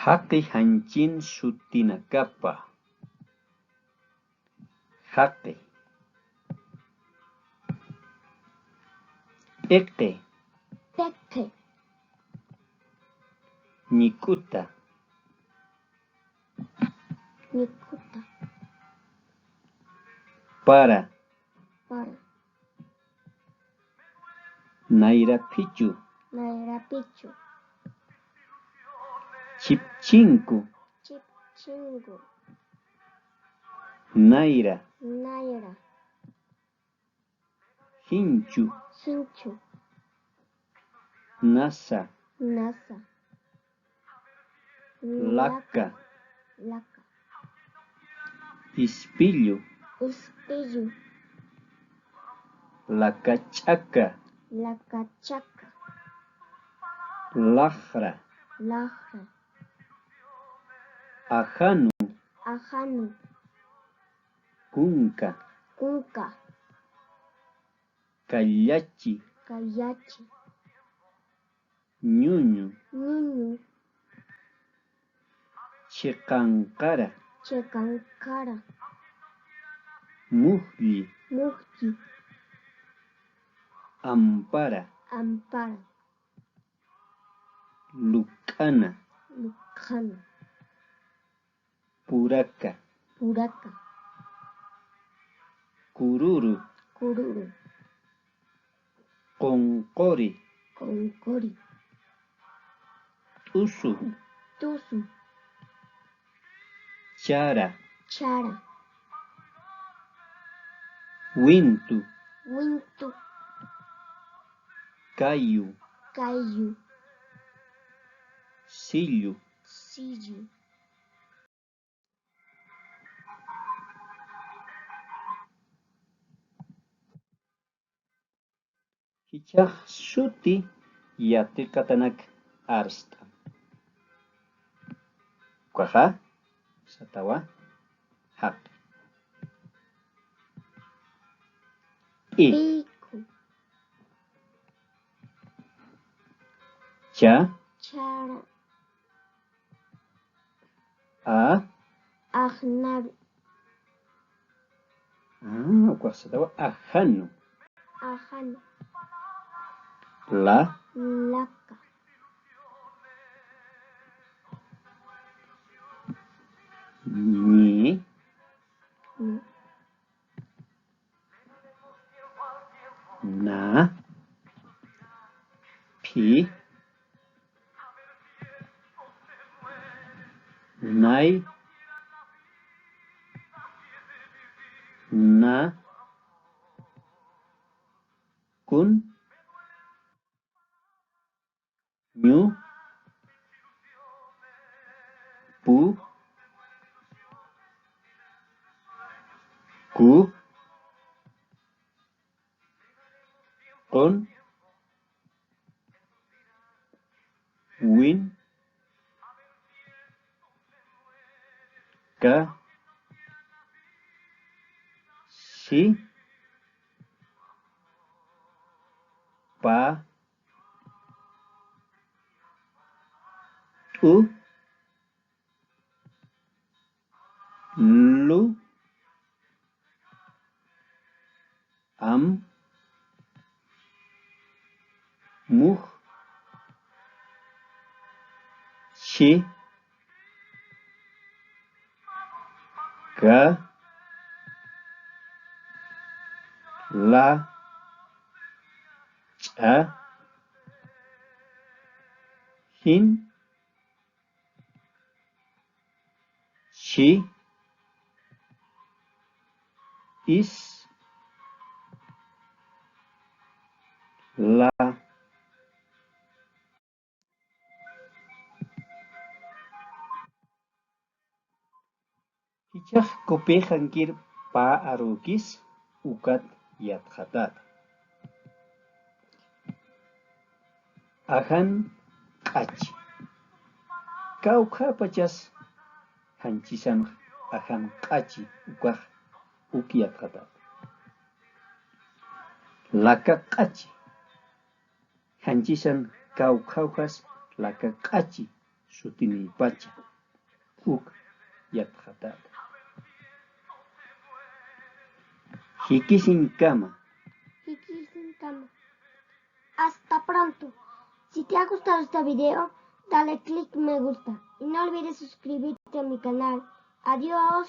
Haqi hanchin sutinakapa. Haqi. Eqe. Teque. Nikuta. Nikuta. Para. Para. Nairapichu. Nairapichu. Chipchinku. Chipchingu. Naira. Naira. Hinchu. Hinchu. Nasa. Nasa. Laka. Laka. Ispillu. Ispillu. Lakachaka. Lakachaka. Lajra. Lajra. Ajanu. Ajanu. Kunka. Kunka. Kallachi. Kallachi. Ñuñu. Ñuñu. Chiqankara. Chiqankara. Muhli. Muhli. Ampara. Ampara. Lukana. Lukana. Puraka. Puraka. Kururu. Kururu. Qonkori. Qonkori. Tusu. Tusu. Chara. Chara. Wintu. Wintu. Kayu. Kayu. Sillu. Sillu. Hichaq suti yatirqatanak arsta. Kwaha. Satawa. Haq. Piku. Cha. Chara. Ajnaru. Kwah satawa ajanu. Ajanu. La. Laka. Ni. Na. Pi. Nai. Na. Kun. Ñu. Pu. Ku. Kon. Win. Ka. Si. Pa. Tu. Lu. Am. Muh. Si. Ka. La. Cha. Hin. Si. Is. La. Hichaq kupihankir pa arukis ukat yatqatat. Ahan q'achi. Kawqapachas hanchisan ahan q'achi ukaq yatqatat. Laka q'achi. Hanchisan kawqawqas laka q'achi Sutini pacha. Uk yatqatada. Hikisin kama. Hikisin Kama. Hasta pronto. Si te ha gustado este video, dale click me gusta y no olvides suscribirte a mi canal. Adiós.